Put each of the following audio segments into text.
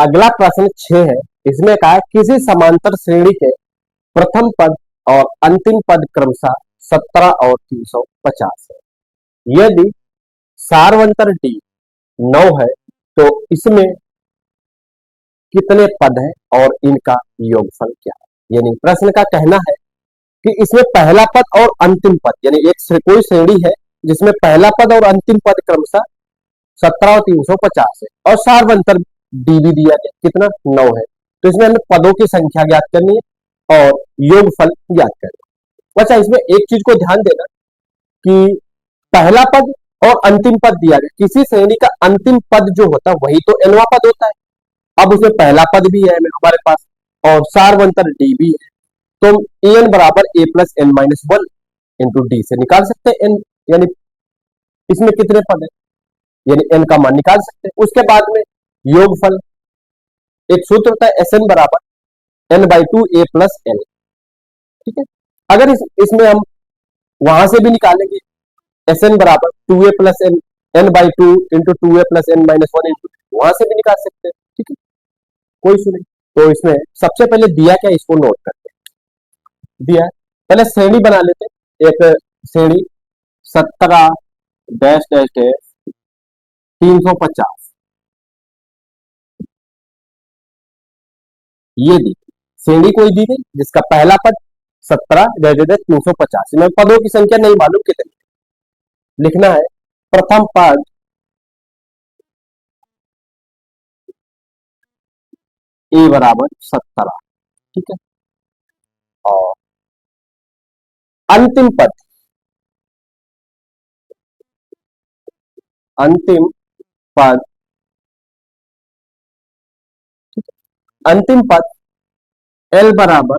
अगला प्रश्न 6 है। इसमें कहा है किसी समांतर श्रेणी के प्रथम पद और अंतिम पद क्रमशः 17 और 350 है। यदि सारवंतर डी 9 है तो इसमें कितने पद हैं और इनका योगफल क्या है। यानी प्रश्न का कहना है कि इसमें पहला पद और अंतिम पद, यानी कोई श्रेणी है जिसमें पहला पद और अंतिम पद क्रमशः 17 और 350 है और सारवंतर डी भी दिया गया कितना 9 है। तो इसमें हमें पदों की संख्या ज्ञात करनी है और योगफल ज्ञात करना है। अच्छा, इसमें एक चीज को ध्यान देना कि पहला पद और अंतिम पद दिया गया, किसी श्रेणी का अंतिम पद जो होता है वही तो एनवा पद होता है। अब उसमें पहला पद भी है हमारे पास और सारवंतर डी भी है, तो एन बराबर A plus N minus one into D से निकाल सकते हैं एन, यानी इसमें कितने पद है, यानी एन का मान निकाल सकते हैं। उसके बाद में योगफल, एक सूत्र होता है एस एन बराबर N by two A plus N. ठीक है, अगर इसमें हम वहां से भी निकालेंगे एस एन बराबर two A plus N, N by two into two A plus N minus one into, वहां से भी निकाल सकते हैं। ठीक है, कोई इशू नहीं। तो इसमें सबसे पहले दिया क्या, इसको नोट करते हैं। दिया पहले श्रेणी बना लेते हैं, एक श्रेणी 17 डैश डैश डैश 350, ये दी श्रेणी कोई दी गई जिसका पहला पद 17 डैश डैश 350, में पदों की संख्या नहीं मालूम कितनी लिखना है। प्रथम पद ए बराबर 17, ठीक है, और अंतिम पद, अंतिम पद, अंतिम पद एल बराबर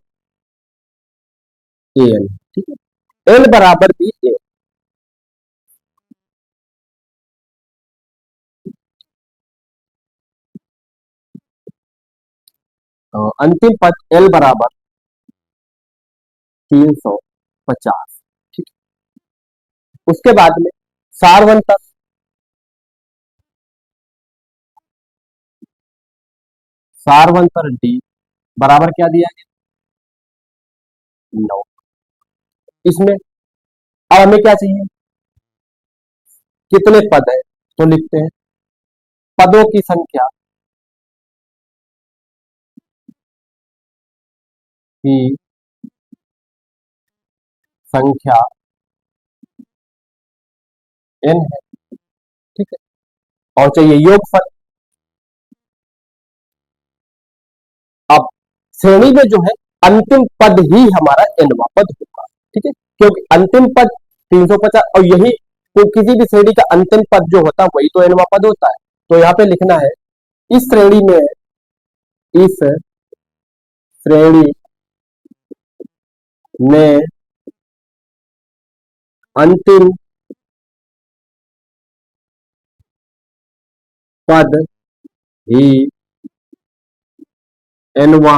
ए एल, ठीक है, एल बराबर भी ए। अंतिम पद एल बराबर 350, ठीक है। उसके बाद में सारवंतर, सारवंतर डी बराबर क्या दिया गया 9। इसमें अब हमें क्या चाहिए, कितने पद है, तो लिखते हैं पदों की संख्या की संख्या n है, ठीक है, और चाहिए योगफल। अब श्रेणी में जो है अंतिम पद ही हमारा nवा पद होगा, ठीक है, क्योंकि अंतिम पद 350 और यही तो किसी भी श्रेणी का अंतिम पद जो होता है वही तो nवा पद होता है। तो यहां पे लिखना है इस श्रेणी में, इस श्रेणी में अंतिम पद ही nवा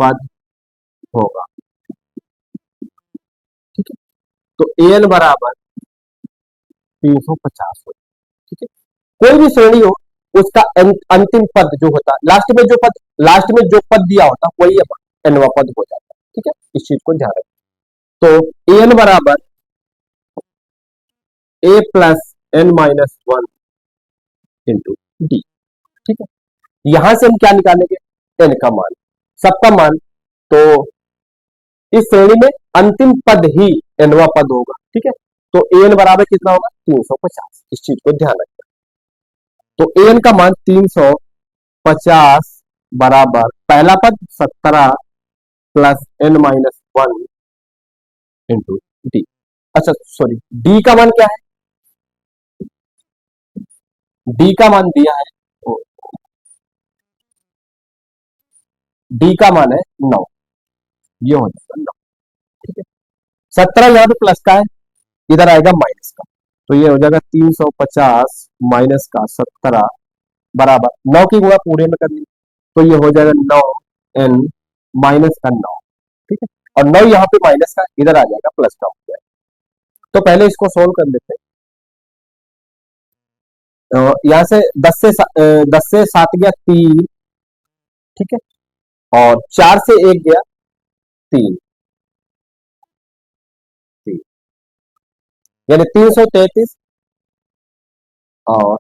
पद होगा, ठीक है। तो an बराबर 350 हो, ठीक है। कोई भी श्रेणी हो उसका अंतिम पद जो होता है, लास्ट में जो पद, लास्ट में जो पद दिया होता है वही nवा पद हो जाता है, ठीक है, इस चीज को ध्यान रखें। तो an बराबर a plus N minus one into D, ठीक है। यहां से हम क्या निकालेंगे, n का मान, सबका मान। तो इस श्रेणी में अंतिम पद ही nवा पद होगा, ठीक है। तो an बराबर कितना होगा 350, इस चीज को ध्यान रखना। तो an का मान 350 बराबर पहला पद 17 plus N minus one into D. अच्छा सॉरी, डी का मान क्या है, डी का मान दिया है, डी का मान है 9, ये हो जाएगा 9, ठीक है। 17 यहाँ पे प्लस का है, इधर आएगा माइनस का, तो ये हो जाएगा 350 माइनस का 17 बराबर 9 की गुणा पूरे में करनी, तो ये हो जाएगा 9 एन माइनस का 9, ठीक है। और 9 यहाँ पे माइनस का, इधर आ जाएगा प्लस का हो जाएगा। तो पहले इसको सोल्व कर लेते हैं। यहाँ से 10 से 7 गया 3, ठीक है, और 4 से 1 गया 3, 3 यानी 333, और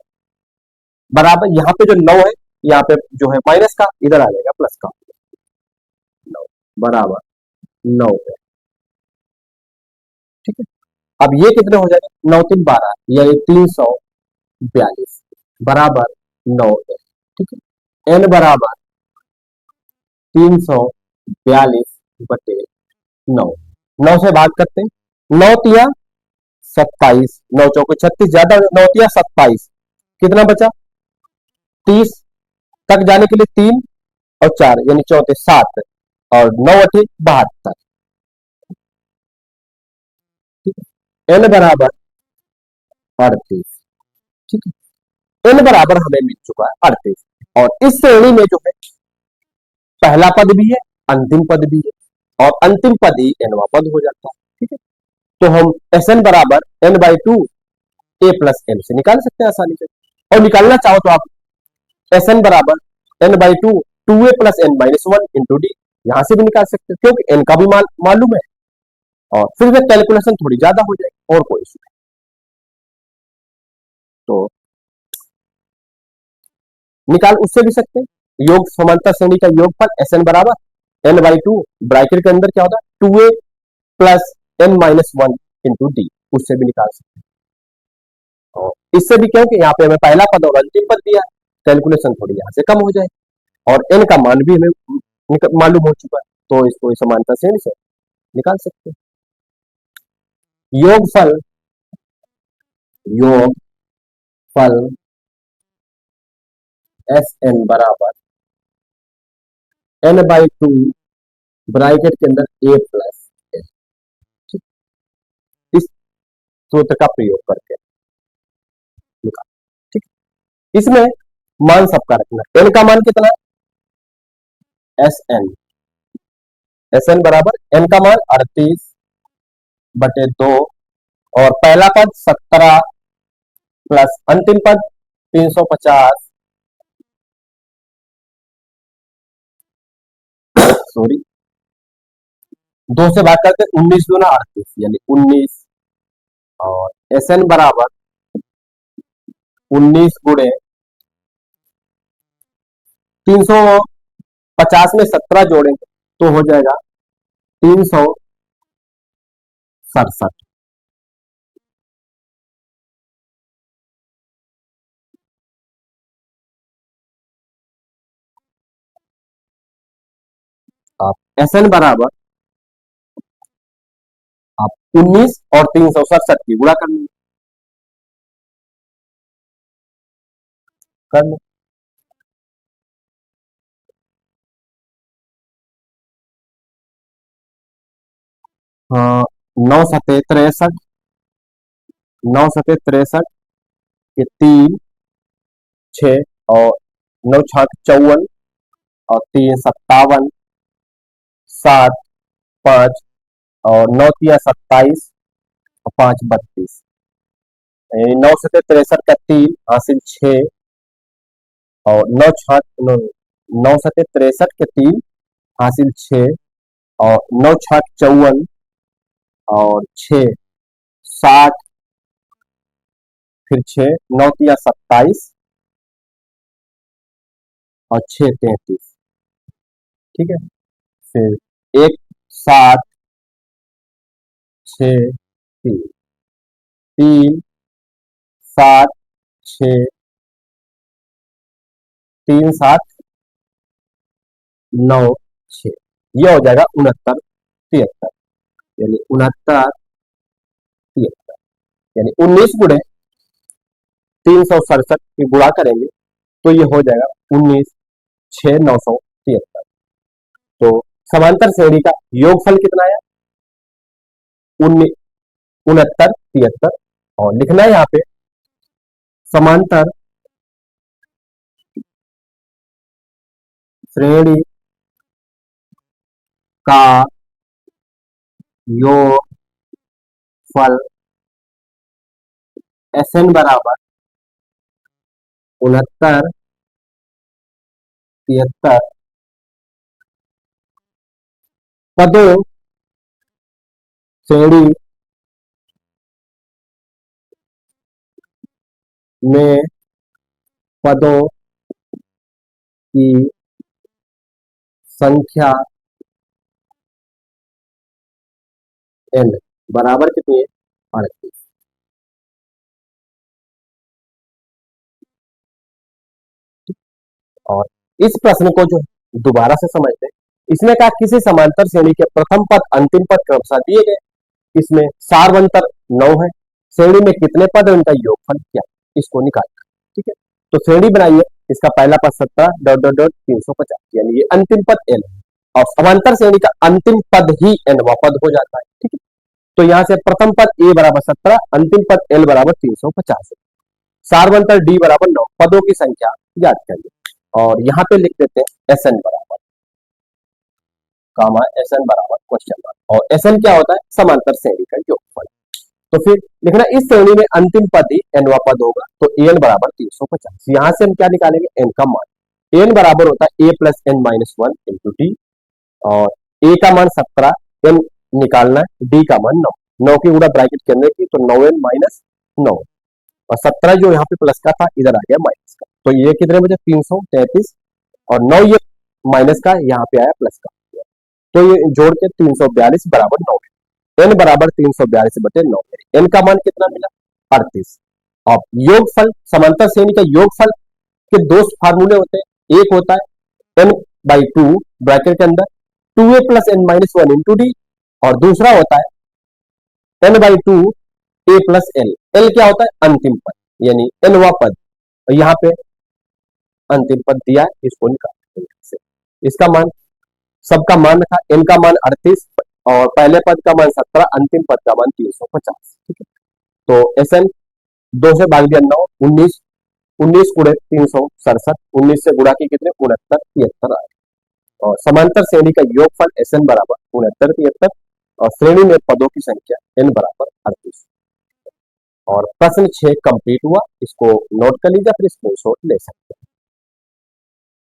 बराबर यहाँ पे जो 9 है, यहाँ पे जो है माइनस का, इधर आ जाएगा प्लस का, 9 बराबर 9 है, ठीक है। अब ये कितने हो जाएगा, 9 3 12, यानी 342 बराबर 9 है, ठीक है। एन बराबर 342 बटे 9, 9 से भाग करते हैं, 9 तिया 27, 9 चौके 36, ज्यादा 9 तिया 27, कितना बचा 30, तक जाने के लिए 3 और 4 यानी 34 7, और 9 8 72, ठीक है। एन बराबर 38, ठीक है। एन बराबर हमें मिल चुका है 38, और इस श्रेणी में जो है पहला पद भी है, अंतिम पद भी है, और अंतिम पद ही एनवा पद हो जाता है, ठीक है। तो हम एस एन बराबर n/2 a प्लस एन से निकाल सकते हैं आसानी से, और निकालना चाहो तो आप एस एन बराबर n/2 2a plus n minus 1 into D, यहां से भी निकाल सकते हैं, क्योंकि एन का भी मालूम है, और फिर से कैलकुलेशन थोड़ी ज्यादा हो जाएगी, और कोई इशू नहीं। तो निकाल उससे भी सकते हैं, योग समांतर श्रेणी का योगफल एस एन बराबर n/2, ब्रैकेट के अंदर क्या होता है 2a plus n minus 1 into D, उससे भी निकाल सकते हैं। और इससे भी क्योंकि यहाँ पे हमें पहला पद और अंतिम पद दिया है, कैलकुलेशन थोड़ी यहाँ से कम हो जाए, और n का मान भी हमें मालूम हो चुका है, तो इसको समांतर श्रेणी से निकाल सकते हैं। योगफल एस एन बराबर n/2 ब्रैकेट के अंदर a प्लस एन, इस सूत्र का प्रयोग करके निकाल, ठीक है। इसमें मान सबका रखना, n का मान कितना है एस एन बराबर n का मान 38/2, और पहला पद 17 प्लस अंतिम पद 350, सॉरी 2 से भाग करके 19 दूना 38 यानी 19, और एस एन बराबर 19 गुणे 350 में 17 जोड़ेंगे तो हो जाएगा 367, आप एस एन बराबर आप 19 और 367 की गुणा कर लीजिए, कर लो। हाँ, 9 सते 63, 9 सते 63 के 3 6, और 9 6 54, और 3 57, 7 5, और 9 तिया 27, और 5 32, 9 सते 63 का 3 हासिल 6, और 9 सते 63 के 3 हासिल 6, और 9 6 54, और 6 60, फिर 6 9 तिया 27, और 6 33, ठीक है। फिर 1 7 6 3, 3 7 6 3 7 9 6, ये हो जाएगा 69 73, यानी 69 73, यानी 19 गुणे 367 की गुणा करेंगे तो ये हो जाएगा 19 6 973। तो समांतर श्रेणी का योगफल कितना है 69 73, और लिखना है यहाँ पे समांतर श्रेणी का योगफल एस एन बराबर 69, 73 पदों श्रेणी में पदों की संख्या n बराबर कितनी है? 38। और इस प्रश्न को जो दोबारा से समझते हैं, इसने कहा किसी समांतर श्रेणी के प्रथम पद अंतिम पद क्रमशः दिए गए, इसमें सार्वंतर 9 है, श्रेणी में कितने पद है उनका योगफल क्या, इसको निकालना। ठीक है, तो श्रेणी बनाइए, इसका पहला पद 17 डॉट डॉट डॉट 350, यानी ये अंतिम पद n है, और समांतर श्रेणी का अंतिम पद ही nवा पद हो जाता है। ठीक है, तो यहां से प्रथम पद a बराबर 17, अंतिम पद l बराबर 350 है, सार्वंतर d बराबर 9, पदों की संख्या याद करिए, और यहां पे लिख देते हैं Sn बराबर कामा Sn बराबर क्वेश्चन मार्क, और Sn क्या होता है? समांतर श्रेणी का योगफल। तो फिर लिखना इस श्रेणी में अंतिम पद ही nवा पद होगा, तो an बराबर 350। यहां से हम क्या निकालेंगे? n का मान, n बराबर होता है a plus n minus 1 into D, और a का मान 17, n निकालना है, d का मान 9, 9 की गुणा ब्रैकेट के अंदर की, तो 9n माइनस 9, और 17 जो यहाँ पे प्लस का था इधर आ गया माइनस का, तो ये कितने बचे? 333, और 9 ये माइनस का यहाँ पे आया प्लस का, तो ये जोड़ के 342 बराबर 9 है, n बराबर 342 बटे 9 है, n का मान कितना मिला? 38। अब योगफल, समांतर श्रेणी का योगफल के दो फार्मूले होते हैं, एक होता है n बाई 2 ब्रैकेट के अंदर 2a plus n minus 1 into D, और दूसरा होता है n by 2 a plus l, l क्या होता है? अंतिम पद, यानी nवा पद, और यहाँ पे अंतिम पद दिया है, इसको निकाल, इसका मान, सबका मान था, n का मान 38, और पहले पद का मान 17, अंतिम पद का मान 350। ठीक है, तो Sn 2 से भाग दिया 9, 19, 19 गुणे 367, 19 से गुणा की कितने? 69, 73 आए, और समांतर श्रेणी का योगफल Sn बराबर 69, 73, और श्रेणी में पदों की संख्या n बराबर 38। और प्रश्न 6 कंप्लीट हुआ, इसको नोट कर लीजिए, फिर स्क्रीनशॉट ले सकते हैं।